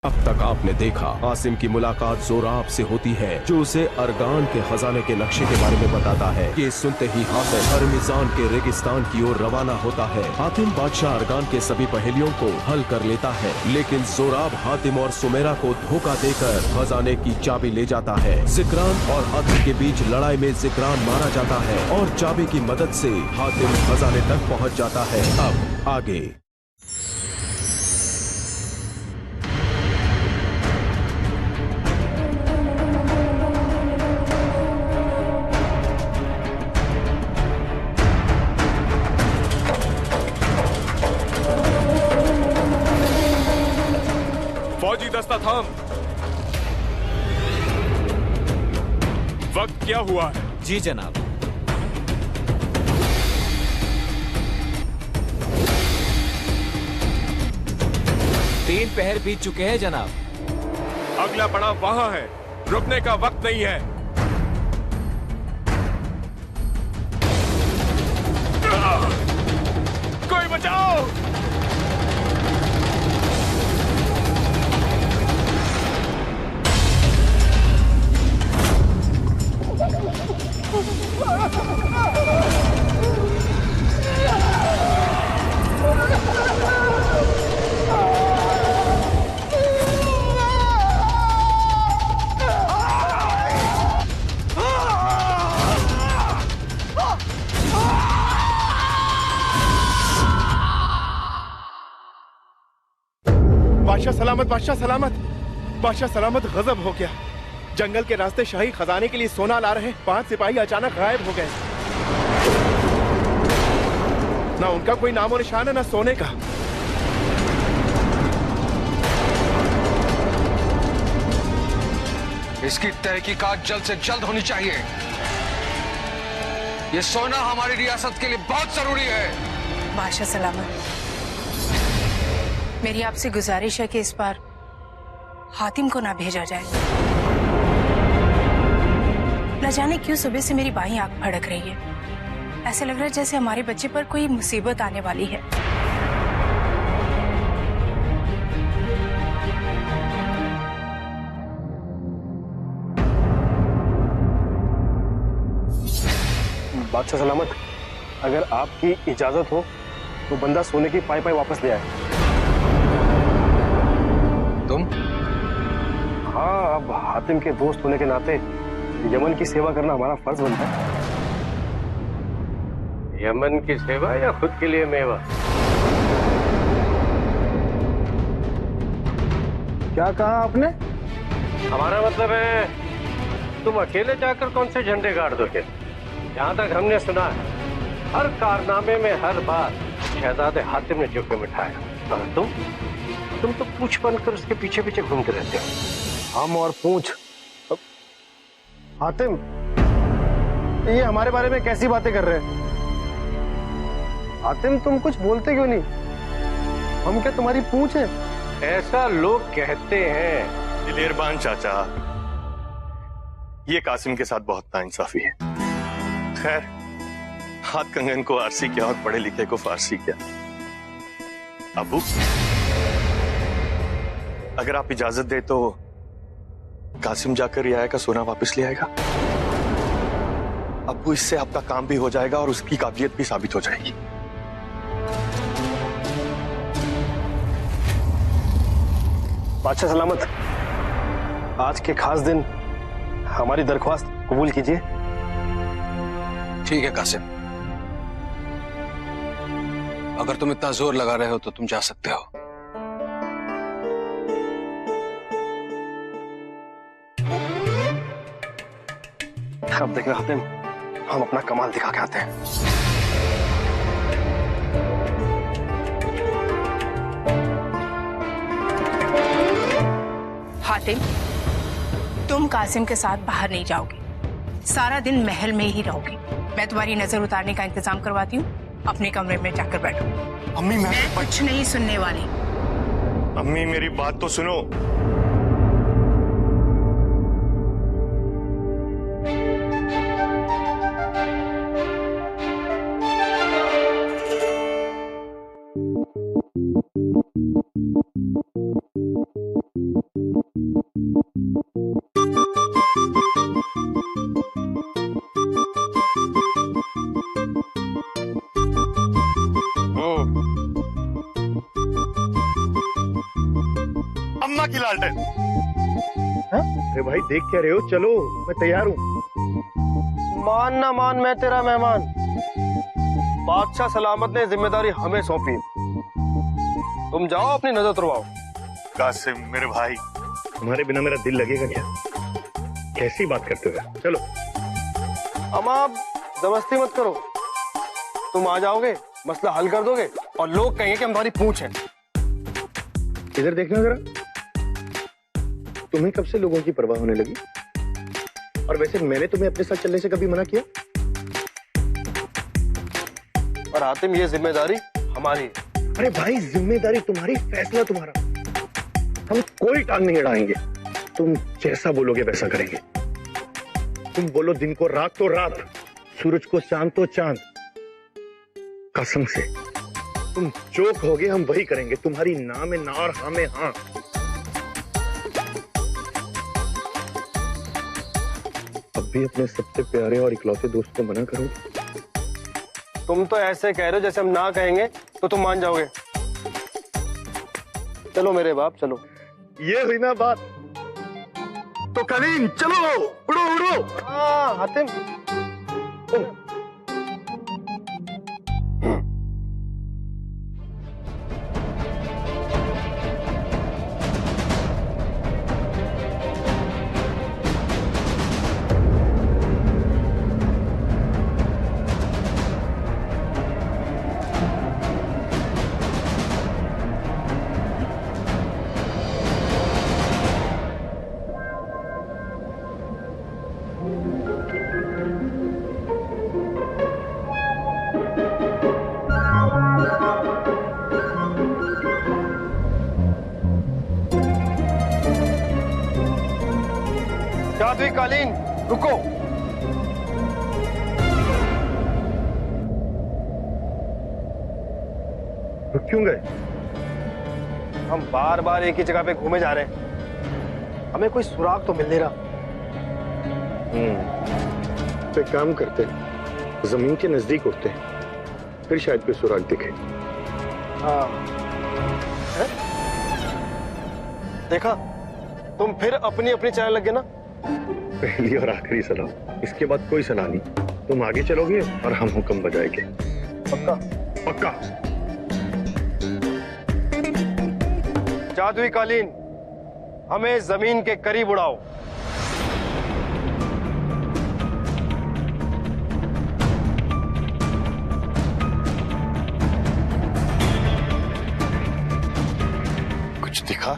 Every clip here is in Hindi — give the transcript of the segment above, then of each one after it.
अब तक आपने देखा कासिम की मुलाकात जोराब से होती है, जो उसे अरगान के खजाने के नक्शे के बारे में बताता है। ये सुनते ही हातिम अरमिजान के रेगिस्तान की ओर रवाना होता है। हातिम बादशाह अरगान के सभी पहेलियों को हल कर लेता है, लेकिन जोराब हातिम और सुमेरा को धोखा देकर खजाने की चाबी ले जाता है। जिक्रान और हातिम के बीच लड़ाई में जिक्रान मारा जाता है और चाबी की मदद से हातिम खजाने तक पहुँच जाता है। अब आगे। फौजी दस्ता थाम। वक्त क्या हुआ है? जी जनाब। तीन पहर बीत चुके हैं जनाब। अगला पड़ाव वहां है, रुकने का वक्त नहीं है। कोई बचाओ! बादशाह सलामत, बादशाह सलामत, बादशाह सलामत। गजब हो गया। जंगल के रास्ते शाही खजाने के लिए सोना ला रहे 5 सिपाही अचानक गायब हो गए। ना उनका कोई नामो निशान है, ना सोने का। इसकी तहकीकात जल्द से जल्द होनी चाहिए। ये सोना हमारी रियासत के लिए बहुत जरूरी है। बादशाह सलामत, मेरी आपसे गुजारिश है कि इस बार हातिम को ना भेजा जाए। न जाने क्यों सुबह से मेरी बाईं आंख फड़क रही है। ऐसे लग रहा है जैसे हमारे बच्चे पर कोई मुसीबत आने वाली है। बादशाह सलामत, अगर आपकी इजाजत हो तो बंदा सोने की पाई पाई वापस ले आए। तुम? हाँ, अब हातिम के दोस्त होने के नाते यमन की सेवा करना हमारा फर्ज बनता है। यमन की सेवा या खुद के लिए मेवा? क्या कहा आपने? हमारा मतलब है तुम अकेले जाकर कौन से झंडे गाड़ दोगे? जहां तक हमने सुना है, हर कारनामे में हर बार शहजादे हातिम ने जोखिम उठाया। और तुम तो पूछ बनकर उसके पीछे पीछे घूमते रहते हो। हम और पूछ? हातिम, ये हमारे बारे में कैसी बातें कर रहे हैं? हातिम, तुम कुछ बोलते क्यों नहीं? हम क्या तुम्हारी पूछ है? ऐसा लोग कहते हैं। दिलेरबान चाचा, ये कासिम के साथ बहुत नाइंसाफी है। खैर, हाथ कंगन को आरसी किया और पढ़े लिखे को फारसी किया। अबू, अगर आप इजाजत दे तो कासिम जाकर रियाया का सोना वापस ले आएगा। अबू, इससे आपका काम भी हो जाएगा और उसकी काबिलियत भी साबित हो जाएगी। बादशाह सलामत, आज के खास दिन हमारी दरख्वास्त कबूल कीजिए। ठीक है कासिम, अगर तुम इतना जोर लगा रहे हो तो तुम जा सकते हो। अब देखना हातिम, हम अपना कमाल दिखा के आते हैं। हातिम, तुम कासिम के साथ बाहर नहीं जाओगे, सारा दिन महल में ही रहोगे। मैं तुम्हारी नजर उतारने का इंतजाम करवाती हूँ। अपने कमरे में जाकर बैठो। अम्मी, मैं कुछ नहीं सुनने वाली। अम्मी, मेरी बात तो सुनो। की लालटेन। अरे भाई देख क्या रहे हो, चलो मैं तैयार हूँ। मान ना मान, मैं तेरा मेहमान। बादशाह सलामत ने जिम्मेदारी हमें सौंपी, तुम जाओ अपनी नजर तुरवाओ। कासिम मेरे भाई, तुम्हारे बिना मेरा दिल लगेगा क्या? कैसी बात करते हो, चलो। अम्मा आप जबरदस्ती मत करो, तुम आ जाओगे, मसला हल कर दोगे और लोग कहेंगे कि हमारी पूंछ है। इधर देखना जरा, तुम्हें कब से लोगों की परवाह होने लगी? और वैसे मैंने तुम्हें अपने साथ चलने से कभी मना किया? और हातिम ये जिम्मेदारी हमारी है। अरे भाई जिम्मेदारी तुम्हारी, फैसला तुम्हारा, हम कोई टांग नहीं अड़ाएंगे। तुम जैसा बोलोगे वैसा करेंगे। तुम बोलो दिन को रात तो रात, सूरज को चांद तो चांद। कसम से तुम जो कहोगे हम वही करेंगे। तुम्हारी ना में ना और हाँ में हाँ। अब भी अपने सबसे प्यारे और इकलौते दोस्त को मना करो? तुम तो ऐसे कह रहे हो जैसे हम ना कहेंगे तो तुम मान जाओगे। चलो मेरे बाप चलो। ये हुई ना बात। तो कलीन चलो, उड़ो उड़ो। हाँ हातिम तुम। जादुई कालीन रुको। रुक क्यों गए? हम बार बार एक ही जगह पे घूमे जा रहे हैं, हमें कोई सुराग तो मिल नहीं रहा। तो एक काम करते हैं, जमीन के नजदीक उठते हैं, फिर शायद कोई सुराग दिखे। हाँ है? देखा, तुम फिर अपनी अपनी चलने लग गए ना। पहली और आखिरी सलाह, इसके बाद कोई सलाह नहीं। तुम आगे चलोगे और हम हुक्म बजाएंगे। पक्का? पक्का। जादुई कालीन हमें जमीन के करीब उड़ाओ। कुछ दिखा?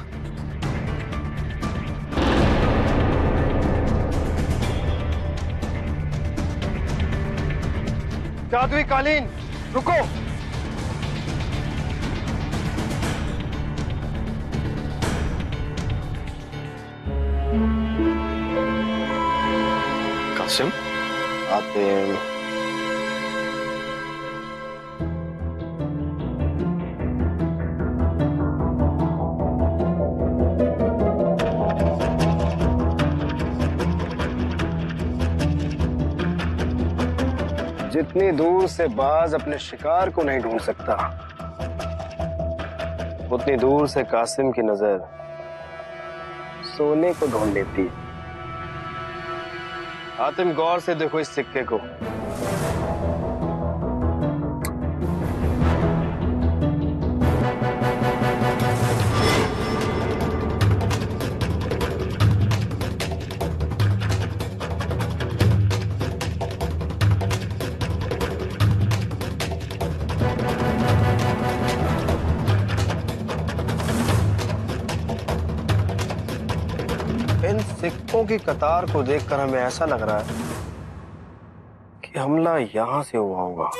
जादुई कालीन रुको। कासिम आते हैं। जितनी दूर से बाज अपने शिकार को नहीं ढूंढ सकता, उतनी दूर से कासिम की नजर सोने को ढूंढ लेती है। हातिम गौर से देखो इस सिक्के को। इन सिक्कों की कतार को देखकर हमें ऐसा लग रहा है कि हमला यहां से हुआ होगा।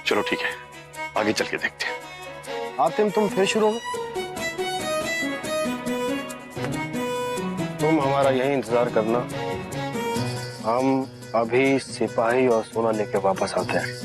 चलो ठीक है, आगे चल के देखते हैं। हातिम तुम फिर शुरू हो। तुम हमारा यही इंतजार करना, हम अभी सिपाही और सोना लेके वापस आते हैं।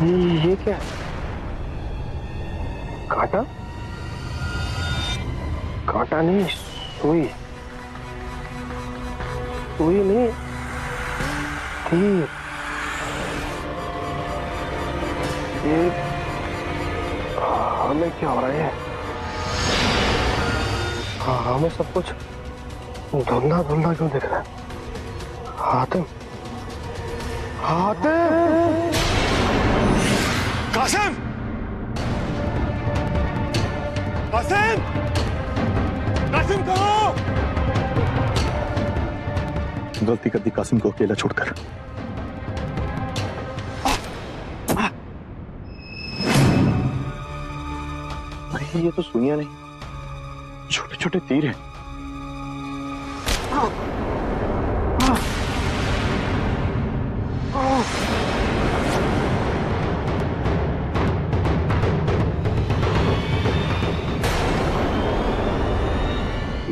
ये क्या है? कांटा? कांटा नहीं, सुई। सुई नहीं, तीर। ये हमें क्या हो रहा है? हमें सब कुछ धुंधला धुंधला क्यों दिख रहा है? हातिम, हातिम, कासिम! कासिम! कासिम कहाँ? गलती कर दी कासिम को अकेला छोड़कर। अरे ये तो सुइयां नहीं, छोटे छोटे तीर हैं।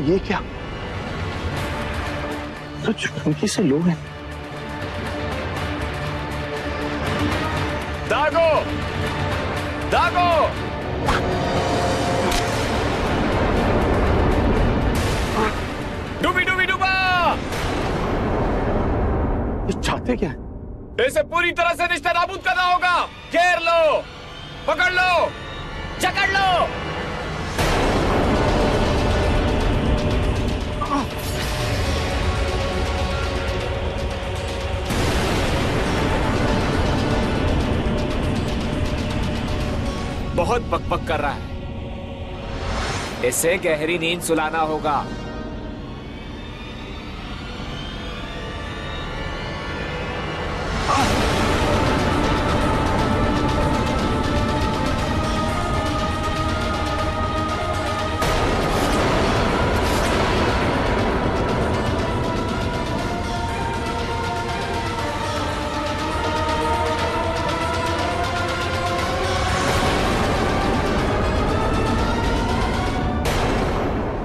ये क्या? तो चुटकी से लोग हैं। दागो, दागो। डूबी डूबी डूबा। ये चाहते क्या है? इसे पूरी तरह से रिश्ता नाबूद करना होगा। घेर लो, पकड़ लो, जकड़ लो। बहुत बकबक कर रहा है, इसे गहरी नींद सुलाना होगा।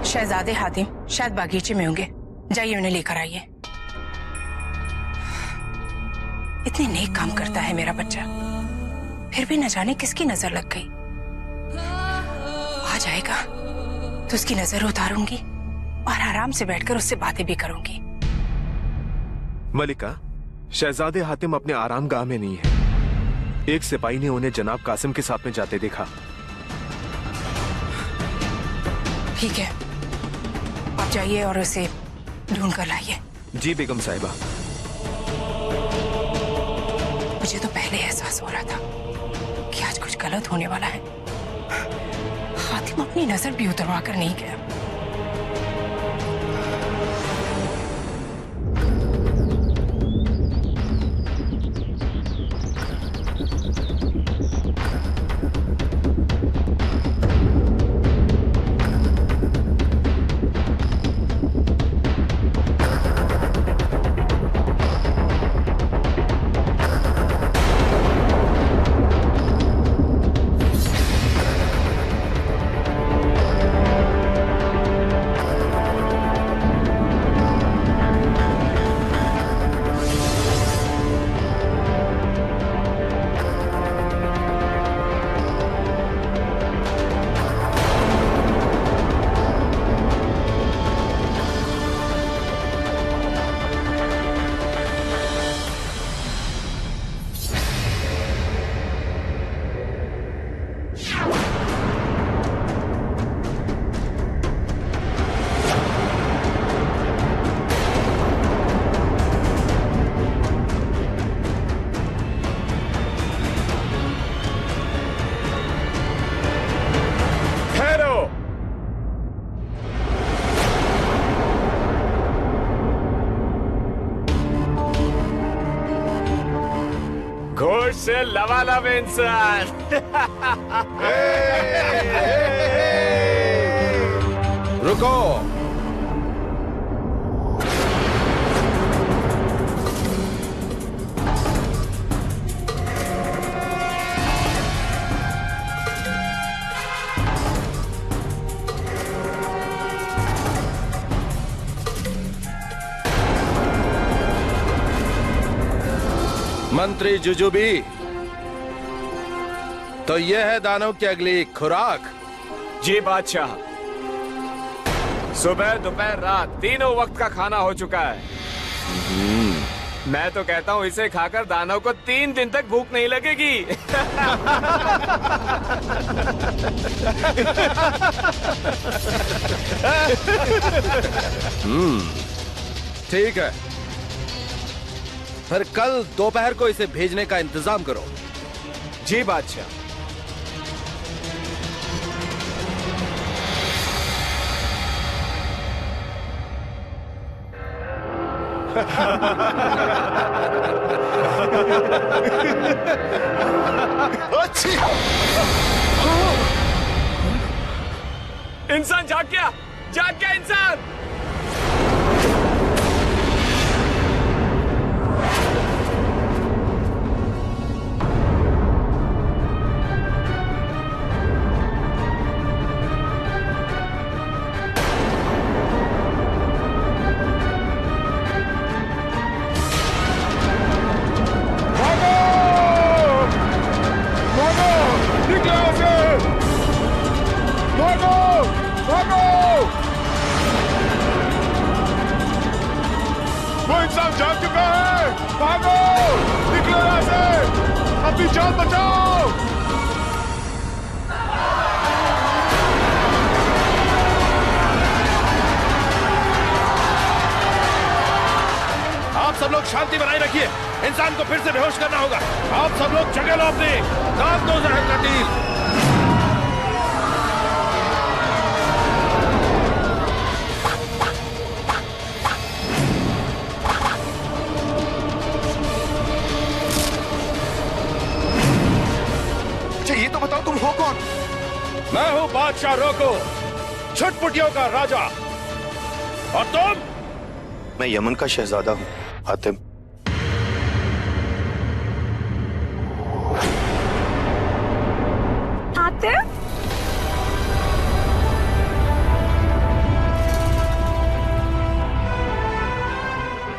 शहजादे हातिम शायद बागीचे में होंगे, जाइए उन्हें लेकर आइए। इतने नेक काम करता है मेरा बच्चा, फिर भी न जाने किसकी नजर लग गई। आ जाएगा तो उसकी नजर उतारूंगी और आराम से बैठकर उससे बातें भी करूंगी। मलिका, शहजादे हातिम अपने आराम गाह में नहीं है। एक सिपाही ने उन्हें जनाब कासिम के साथ में जाते देखा। ठीक है, आप जाइए और उसे ढूंढ कर लाइए। जी बेगम साहिबा। मुझे तो पहले एहसास हो रहा था कि आज कुछ गलत होने वाला है। हातिम अपनी नजर भी उतरवा कर नहीं गया। घोष से लबालब इंसान। रुको। मंत्री जुजुबी, तो यह है दानव की अगली खुराक। जी बादशाह, सुबह दोपहर रात तीनों वक्त का खाना हो चुका है। मैं तो कहता हूँ इसे खाकर दानव को 3 दिन तक भूख नहीं लगेगी। ठीक है, फिर कल दोपहर को इसे भेजने का इंतजाम करो। जी बादशाह। इंसान जाग गया इंसान। जान बचाओ। आप सब लोग शांति बनाए रखिए, इंसान को फिर से बेहोश करना होगा। आप सब लोग जगह लो अपनी, दाग दो जहर का तीर। ये तो बताओ तुम हो कौन? मैं हूं बादशाह रोको, छुटपुटियों का राजा। और तुम? मैं यमन का शहजादा हूं, हातिम। हातिम?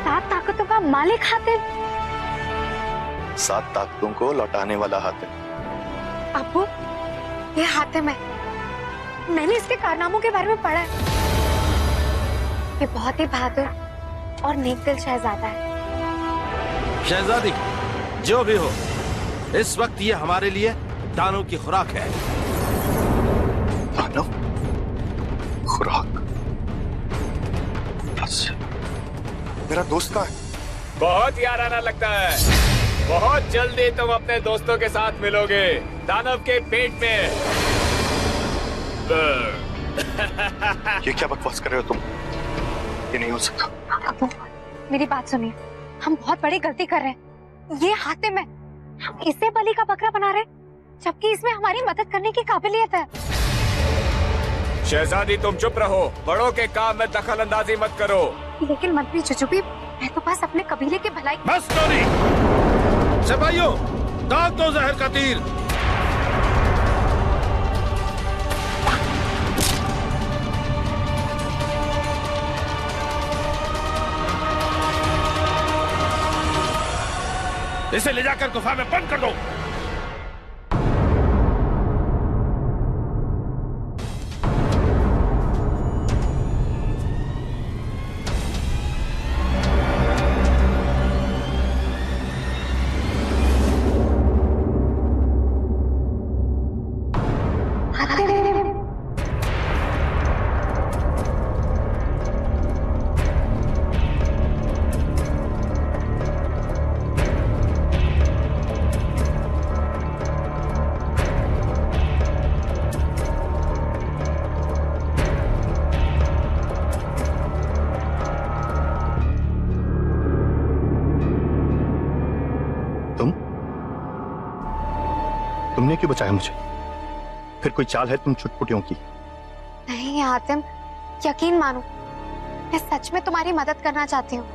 सात ताकतों का मालिक हातिम? 7 ताकतों को लौटाने वाला हातिम। अब्बू, ये हातिम है। मैंने इसके कारनामों के बारे में पढ़ा है। ये बहुत ही बहादुर और नेकदिल शहजादा है। शहजादी, जो भी हो, इस वक्त ये हमारे लिए दानव की खुराक है। दानव? खुराक? बस मेरा दोस्त कहाँ है? बहुत याराना लगता है। बहुत जल्दी तुम अपने दोस्तों के साथ मिलोगे, दानव के पेट में। ये क्या बकवास कर रहे हो तुम? ये नहीं हो सकता। अब्बू, मेरी बात सुनिए, हम बहुत बड़ी गलती कर रहे हैं। ये हातिम है, हम इसे बलि का बकरा बना रहे हैं, जबकि इसमें हमारी मदद करने की काबिलियत है। शहजादी तुम चुप रहो, बड़ों के काम में दखल अंदाजी मत करो। लेकिन मंत्री जुजुबी, मैं तो बस अपने कबीले की भलाई। बस टोनी, सिपाहियों, दाग दो जहर का तीर। इसे ले जाकर गुफा में बंद कर दो। तुमने क्यों बचाया मुझे? फिर कोई चाल है तुम चुटपुटियों की? नहीं हातिम, यकीन मानो, मैं सच में तुम्हारी मदद करना चाहती हूँ।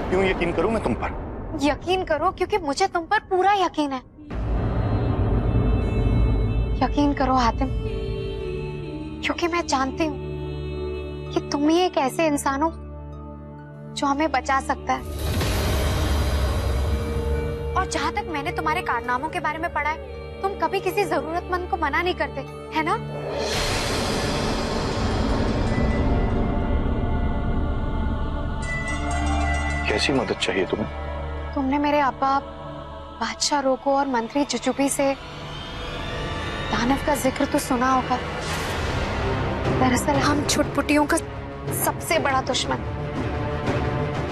क्यों यकीन करूं मैं तुम पर? यकीन करो, क्योंकि मुझे तुम पर पूरा यकीन है। यकीन करो हातिम, क्योंकि मैं जानती हूँ कि तुम ही एक ऐसे इंसान हो जो हमें बचा सकता है। और जहां तक मैंने तुम्हारे कारनामों के बारे में पढ़ा है, तुम कभी किसी जरूरतमंद को मना नहीं करते, है ना? कैसी मदद चाहिए तुम्हें? तुमने मेरे अब्बा बादशाह रोको और मंत्री जुजुबी से दानव का जिक्र तो सुना होगा। दरअसल हम छुटपुटियों का सबसे बड़ा दुश्मन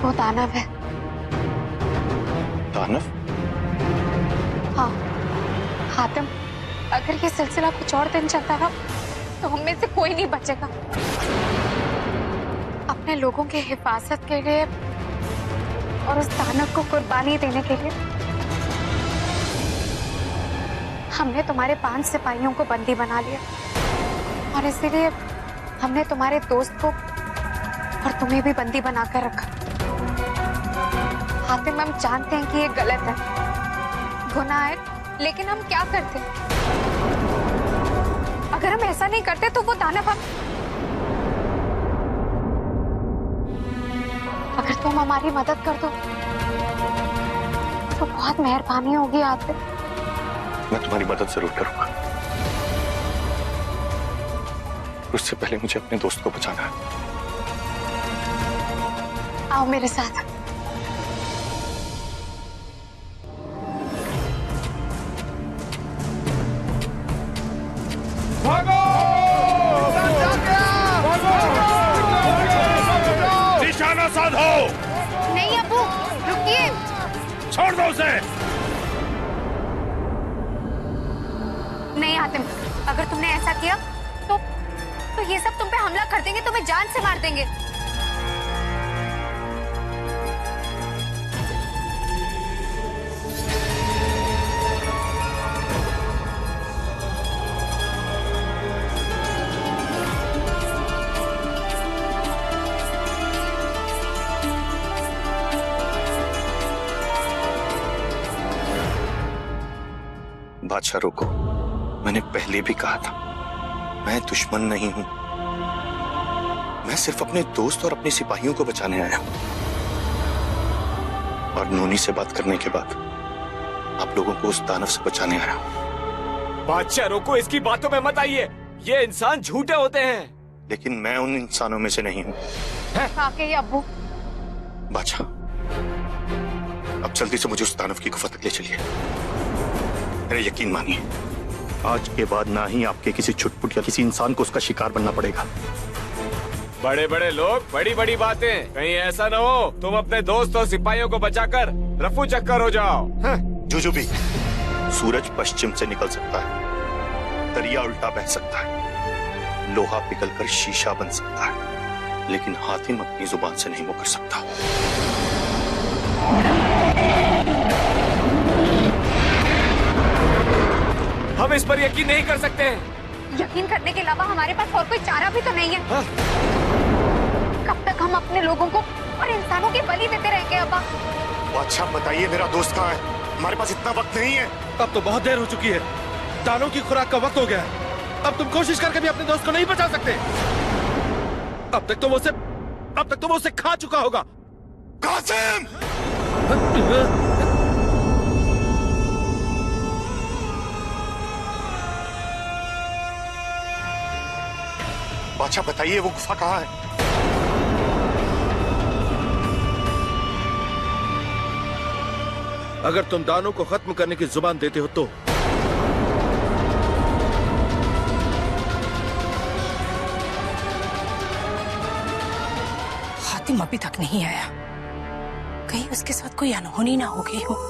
वो दानव है। दानव? हाँ हातिम, अगर ये सिलसिला कुछ और दिन चलता रहा तो हम में से कोई नहीं बचेगा। अपने लोगों की हिफाजत के लिए और उस दानव को कुर्बानी देने के लिए हमने तुम्हारे 5 सिपाहियों को बंदी बना लिया और इसीलिए हमने तुम्हारे दोस्त को और तुम्हें भी बंदी बनाकर रखा। हातिम, हम जानते हैं कि ये गलत है, गुनाह है, लेकिन हम क्या करते? अगर हम ऐसा नहीं करते तो वो दानव अगर तुम हमारी मदद कर दो तो बहुत मेहरबानी होगी हातिम। मैं तुम्हारी मदद जरूर करूंगा। उससे पहले मुझे अपने दोस्त को बचाना है। आओ मेरे साथ। भागो! निशाना साधो! नहीं अब्बू, रुकिए। छोड़ दो उसे। नहीं हातिम, अगर तुमने ऐसा किया तो ये सब तुम पे हमला कर देंगे, तुम्हें जान से मार देंगे। बादशाह रोको, मैंने पहले भी कहा था मैं दुश्मन नहीं हूं। मैं सिर्फ अपने दोस्त और अपने सिपाहियों को बचाने आया हूं। और नोनी से बात करने के बाद आप लोगों को उस दानव से बचाने आया हूं। बादशाह रोको, इसकी बातों में मत आइए। ये इंसान झूठे होते हैं। लेकिन मैं उन इंसानों में से नहीं हूं। वाकई अब्बू। बादशाह, अब जल्दी से मुझे उस दानव की गुफा तक ले चलिए। मेरा यकीन मानिए, आज के बाद ना ही आपके किसी छुटपुट या किसी इंसान को उसका शिकार बनना पड़ेगा। बड़े बड़े लोग, बड़ी बड़ी बातें। कहीं ऐसा न हो तुम अपने दोस्त और सिपाहियों को बचाकर रफू चक्कर हो जाओ। जुजुबी, सूरज पश्चिम से निकल सकता है, दरिया उल्टा बह सकता है, लोहा पिघलकर शीशा बन सकता है, लेकिन हातिम अपनी जुबान से नहीं मुकर सकता। हम इस पर यकीन नहीं कर सकते। यकीन करने के अलावा हमारे पास और कोई चारा भी तो नहीं है। हाँ? कब तक हम अपने लोगों को और इंसानों की बलि देते रहेंगे अब्बा? अच्छा बताइए, मेरा दोस्त कहाँ है? हमारे पास इतना वक्त नहीं है। अब तो बहुत देर हो चुकी है। दानों की खुराक का वक्त हो गया है। अब तुम कोशिश करके भी अपने दोस्त को नहीं बचा सकते। अब तक तो वो उसे खा चुका होगा। कासिम! अच्छा बताइए, वो गुफा कहाँ है? अगर तुम दानों को खत्म करने की जुबान देते हो तो हातिम अभी तक नहीं आया। कहीं उसके साथ कोई अनहोनी ना हो गई हो।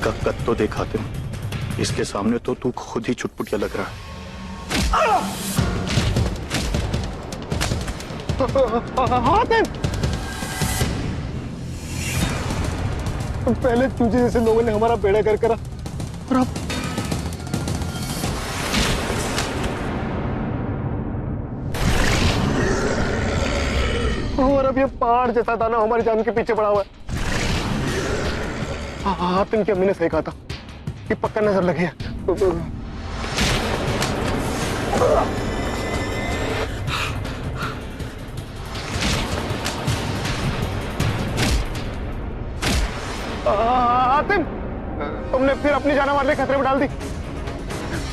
इसका कद तो देखा तुम, इसके सामने तो तू खुद ही चुटपुटिया लग रहा है। हातिम! पहले तुझे जैसे लोगों ने हमारा बेड़ा कर करा और अब ये पहाड़ जैसा दाना हमारी जान के पीछे पड़ा हुआ है। हातिम की अम्मी ने सही कहा था कि पक्का नजर लगी है। हातिम, तुमने फिर अपनी जान हमारे खतरे में डाल दी।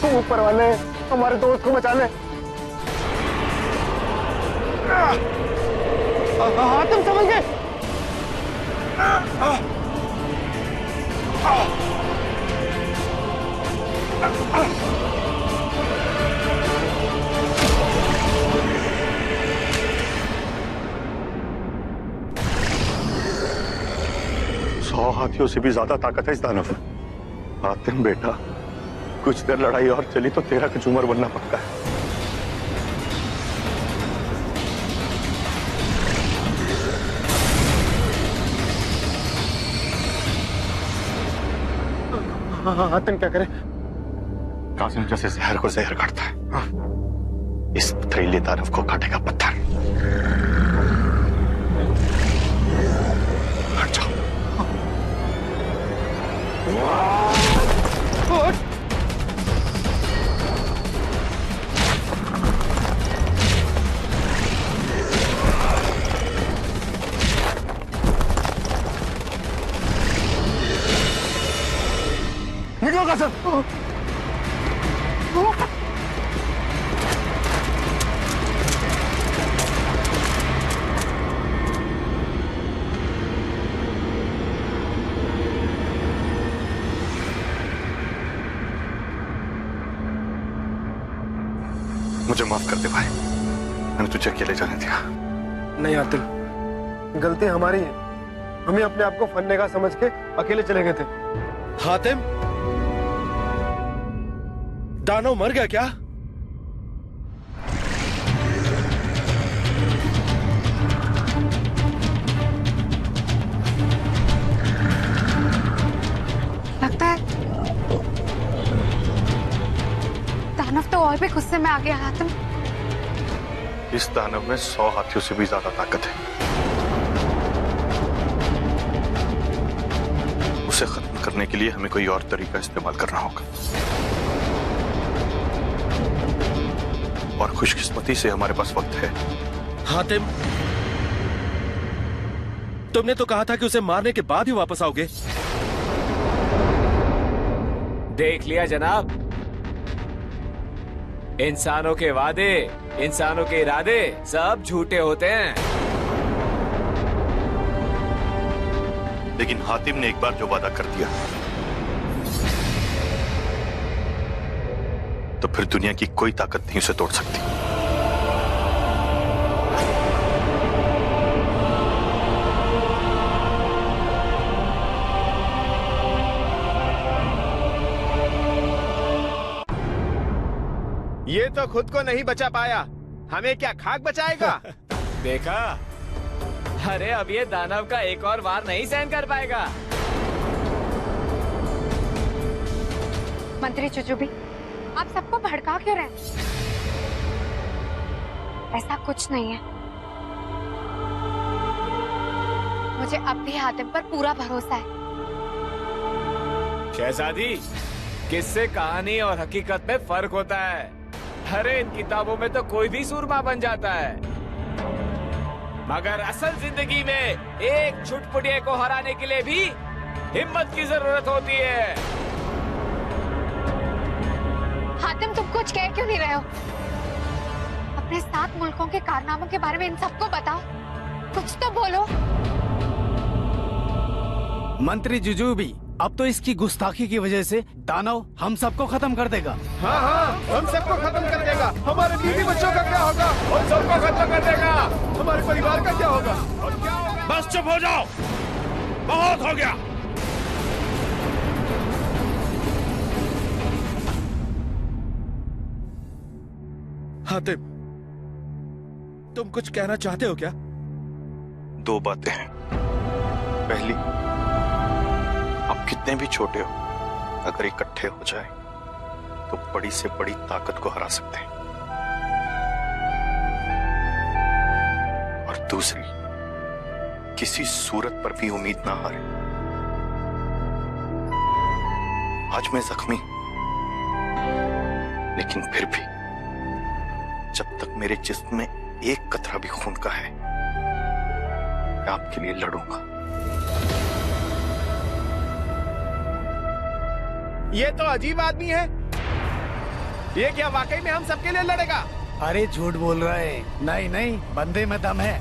तुम ऊपर वाले हमारे दोस्त को बचा ले। हातिम समझ गए? 100 हाथियों से भी ज्यादा ताकत है इस दानव में। हातिम बेटा, कुछ देर लड़ाई और चली तो तेरा कचूमर बनना पक्का है। हातिम क्या करे? कासिम जैसे जहर को जहर काटता है, इस पथरीले दानव को काटेगा पत्थर। हट जाओ। निकलो कासिम। मुझे माफ कर दे भाई, मैंने तुझे अकेले जाने दिया। नहीं हातिम, गलती हमारी है। हमें अपने आप को फन्ने का समझ के अकेले चले गए थे। हातिम, दानव मर गया क्या? लगता है दानव तो और भी गुस्से में आ गया। हातिम, इस दानव में 100 हाथियों से भी ज्यादा ताकत है। उसे खत्म करने के लिए हमें कोई और तरीका इस्तेमाल करना होगा। और खुशकिस्मती से हमारे पास वक्त है। हातिम, तुमने तो कहा था कि उसे मारने के बाद ही वापस आओगे। देख लिया जनाब, इंसानों के वादे, इंसानों के इरादे सब झूठे होते हैं। लेकिन हातिम ने एक बार जो वादा कर दिया तो फिर दुनिया की कोई ताकत नहीं उसे तोड़ सकती। ये तो खुद को नहीं बचा पाया, हमें क्या खाक बचाएगा? देखा, अरे अब ये दानव का एक और वार नहीं सहन कर पाएगा। मंत्री जुजुबी, आप सबको भड़का क्यों रहे हैं? ऐसा कुछ नहीं है। मुझे अब भी हातिम पर पूरा भरोसा है। शहजादी, किस्से, कहानी और हकीकत में फर्क होता है। अरे इन किताबों में तो कोई भी सूरमा बन जाता है, मगर असल जिंदगी में एक छुटपुटिये को हराने के लिए भी हिम्मत की जरूरत होती है। हातिम, तुम कुछ कह क्यों नहीं रहे हो? अपने 7 मुल्कों के कारनामों के बारे में इन सबको बताओ, कुछ तो बोलो। मंत्री जुजुबी, अब तो इसकी गुस्ताखी की वजह से दानव हम सबको खत्म कर देगा। हाँ हाँ, हम सबको खत्म कर देगा। हमारे बीवी बच्चों का क्या होगा? उन सबको खत्म कर देगा। हमारे परिवार का क्या होगा? बस चुप हो जाओ, बहुत हो गया। हातिम, तुम कुछ कहना चाहते हो क्या? दो बातें हैं। पहली, आप कितने भी छोटे हो, अगर इकट्ठे हो जाए तो बड़ी से बड़ी ताकत को हरा सकते हैं। और दूसरी, किसी सूरत पर भी उम्मीद ना हारे। आज मैं जख्मी, लेकिन फिर भी जब तक मेरे जिस्म में एक कतरा भी खून का है, मैं आपके लिए लड़ूंगा। ये तो अजीब आदमी है। ये क्या वाकई में हम सबके लिए लड़ेगा? अरे झूठ बोल रहा है। नहीं नहीं, बंदे में दम है।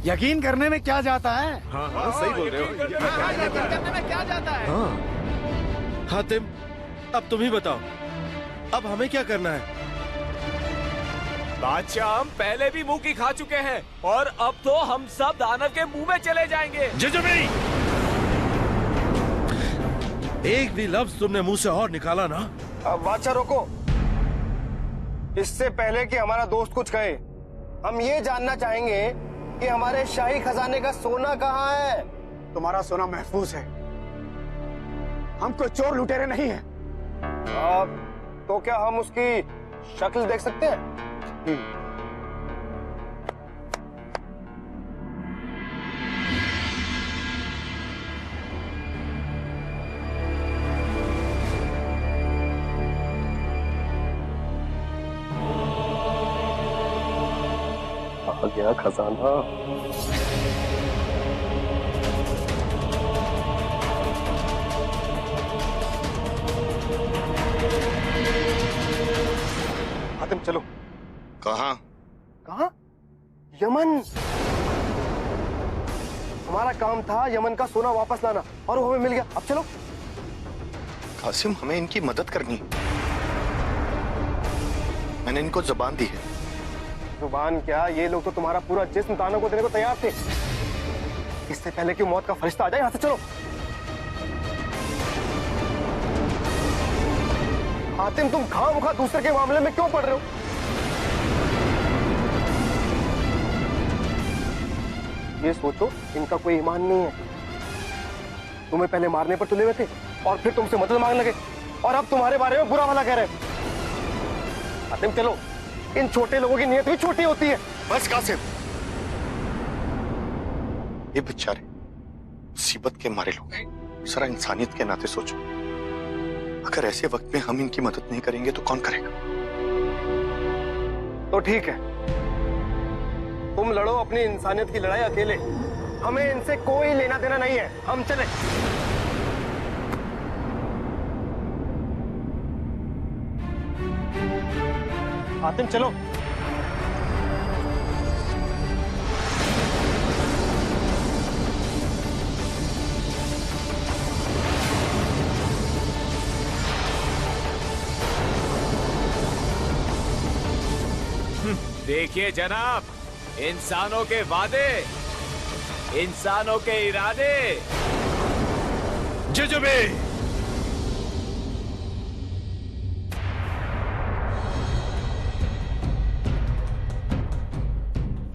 यकीन करने में क्या जाता है? हाँ हाँ, सही बोल रहे हो। यकीन करने में क्या जाता है? हाँ। हातिम, अब तुम ही बताओ, अब हमें क्या करना है? बादशाह, हम पहले भी मुंह की खा चुके हैं और अब तो हम सब दानव के मुंह में चले जाएंगे। जुजुबी, एक भी लफ्ज तुमने मुंह से और निकाला ना? बादशाह रोको, इससे पहले कि हमारा दोस्त कुछ कहे, हम ये जानना चाहेंगे कि हमारे शाही खजाने का सोना कहाँ है? तुम्हारा सोना महफूज है। हम कोई चोर लुटेरे नहीं हैं। तो क्या हम उसकी शक्ल देख सकते हैं? आ गया खजाना। हातिम चलो। कहाँ? कहाँ? यमन। हमारा काम था यमन का सोना वापस लाना और वो हमें मिल गया। अब चलो। कासिम, हमें इनकी मदद करनी है। मैंने इनको जुबान दी है। जुबान क्या, ये लोग तो तुम्हारा पूरा जिस्म दानों को देने को तैयार थे। इससे पहले कि मौत का फरिश्ता आ जाए, यहाँ से चलो। हातिम, तुम खामखा दूसरे के मामले में क्यों पड़ रहे हो? ये सोचो, इनका कोई ईमान नहीं है। तुम्हें पहले मारने पर तुले हुए थे और फिर तुमसे मदद मांगने लगे, और अब तुम्हारे बारे में बुरा भला कह रहे हैं। हातिम चलो, इन छोटे लोगों की नीयत भी छोटी होती है। बस कासिम, ये बेचारे मुसीबत के मारे लोग हैं। जरा इंसानियत के नाते सोचो, अगर ऐसे वक्त में हम इनकी मदद नहीं करेंगे तो कौन करेगा? तो ठीक है, तुम लड़ो अपनी इंसानियत की लड़ाई अकेले। हमें इनसे कोई लेना देना नहीं है। हम चले। हातिम चलो। देखिए जनाब, इंसानों के वादे, इंसानों के इरादे। जुजुबी,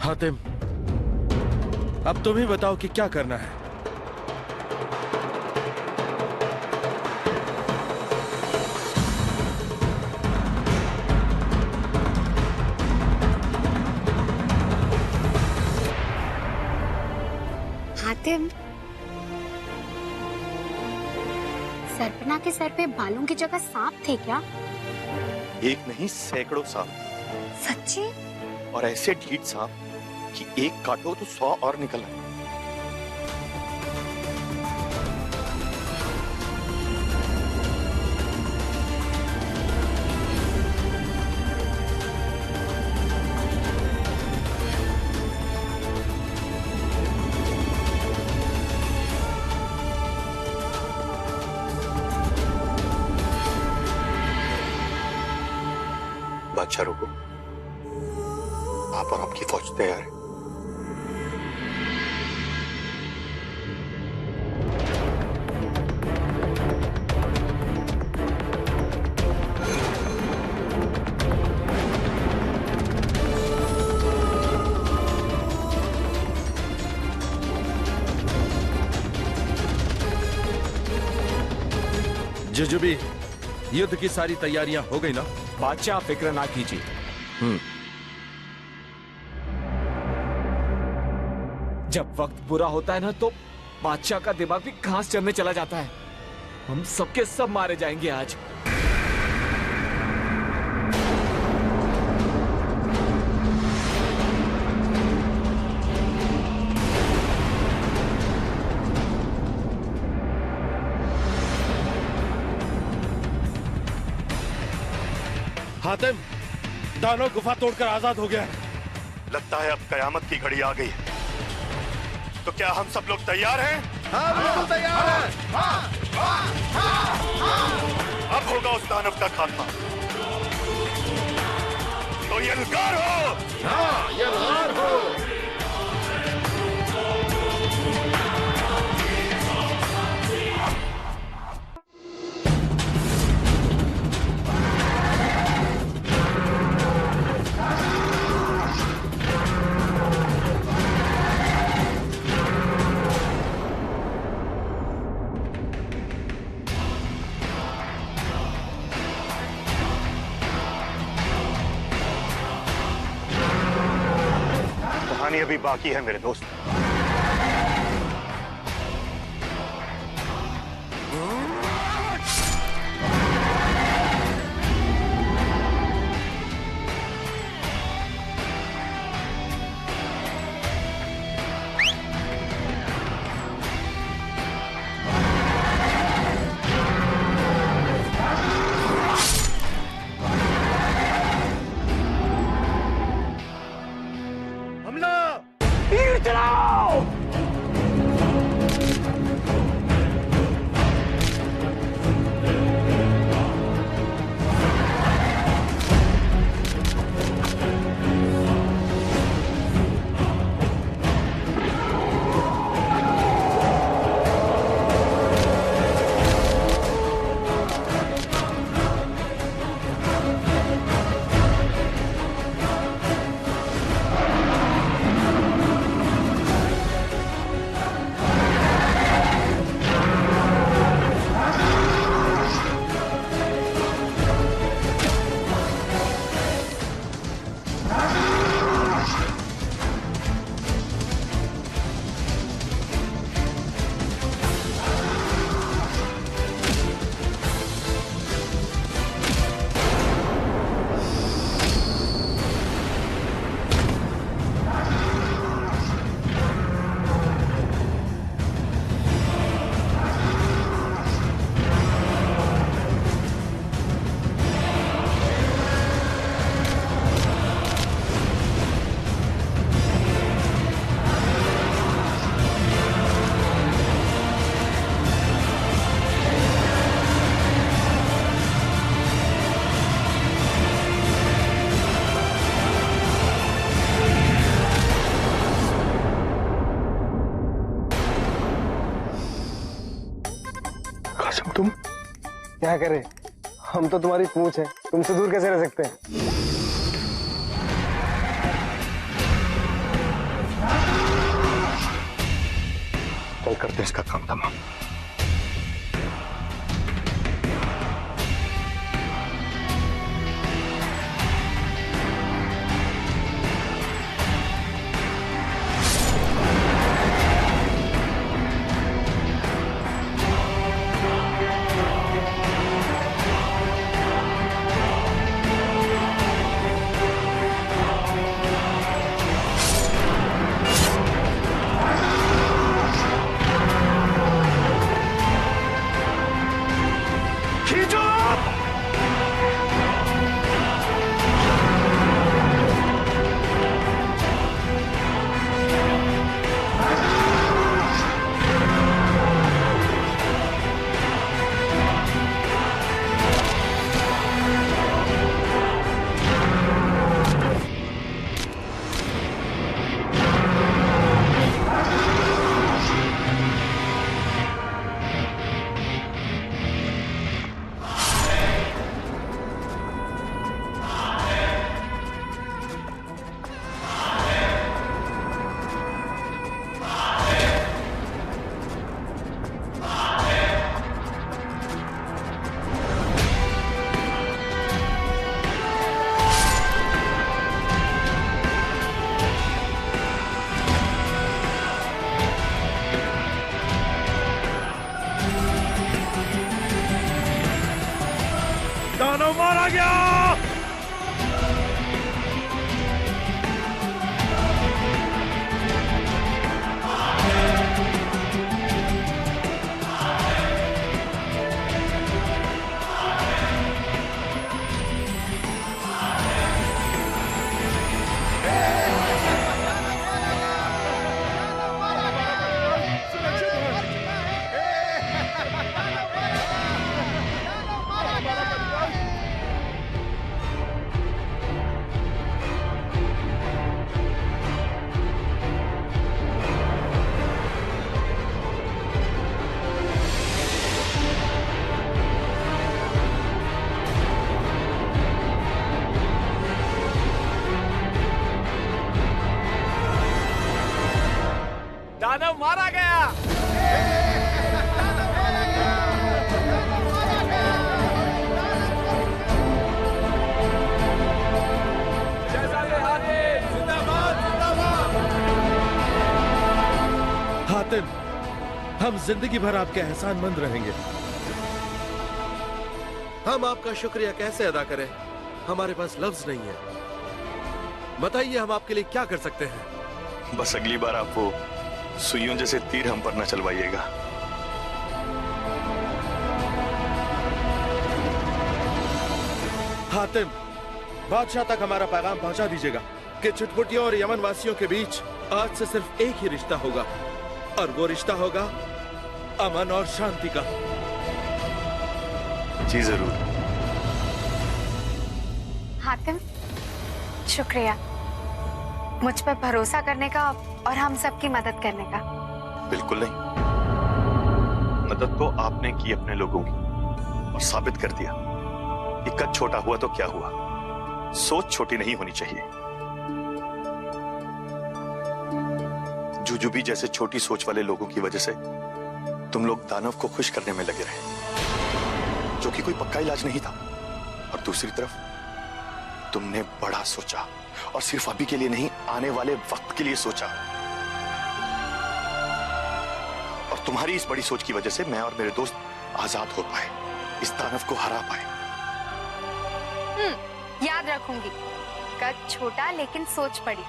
हातिम, अब तुम ही बताओ कि क्या करना है। हातिम, सरपना के सर पे बालों की जगह सांप थे क्या? एक नहीं, सैकड़ों सांप। सच्ची? और ऐसे ढीठ सांप कि एक काटो तो 100 और निकल आए। बादशाह रुको, आप और आपकी फौज तैयार है। जुजुबी, युद्ध की सारी तैयारियां हो गई ना? बादशाह फिक्र ना कीजिए। जब वक्त बुरा होता है ना तो बादशाह का दिमाग भी घास चरने चला जाता है। हम सबके सब मारे जाएंगे आज। हातिम, दानव गुफा तोड़कर आजाद हो गया है। लगता है अब कयामत की घड़ी आ गई है। तो क्या हम सब लोग तैयार हैं? हाँ, बिल्कुल तैयार हैं। अब होगा उस दानव का खात्मा। तो यलगार हो। हाँ, यलगार हो। कहानी अभी बाकी है मेरे दोस्त। तुम क्या करे? हम तो तुम्हारी पूंछ है, तुमसे दूर कैसे रह सकते हैं? चल करते इसका काम तमाम। दानव मारा गया। दानव मारा गया। हातिम, हम जिंदगी भर आपके एहसानमंद रहेंगे। हम आपका शुक्रिया कैसे अदा करें, हमारे पास लफ्ज नहीं है। बताइए हम आपके लिए क्या कर सकते हैं। बस अगली बार आप वो सुइयों जैसे तीर हम पर न चलवाइएगा। हातिम, बादशाह तक हमारा पैगाम पहुंचा दीजिएगा कि चुटपुटियों और यमन वासियों के बीच आज से सिर्फ एक ही रिश्ता होगा, और वो रिश्ता होगा अमन और शांति का। जी जरूर। हातिम, शुक्रिया मुझ पर भरोसा करने का और हम सबकी मदद करने का। बिल्कुल नहीं, मदद तो आपने की अपने लोगों की, और साबित कर दिया कि कद छोटा हुआ तो क्या हुआ, सोच छोटी नहीं होनी चाहिए। जुजुबी जैसे छोटी सोच वाले लोगों की वजह से तुम लोग दानव को खुश करने में लगे रहे, जो कि कोई पक्का इलाज नहीं था। और दूसरी तरफ तुमने बड़ा सोचा, और सिर्फ अभी के लिए नहीं, आने वाले वक्त के लिए सोचा। और तुम्हारी इस बड़ी सोच की वजह से मैं और मेरे दोस्त आजाद हो पाए, इस दानव को हरा पाए। याद रखूंगी, कद छोटा लेकिन सोच बड़ी।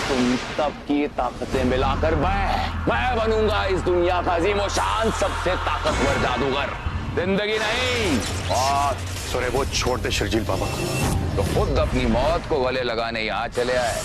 तुम सबकी ताकतें मिलाकर मैं बनूंगा इस दुनिया का अजीम और शान सबसे ताकतवर जादूगर। जिंदगी नहीं मौत। सुरे वो छोड़ दे शर्जील बाबा। तो खुद अपनी मौत को गले लगाने यहाँ चले आए।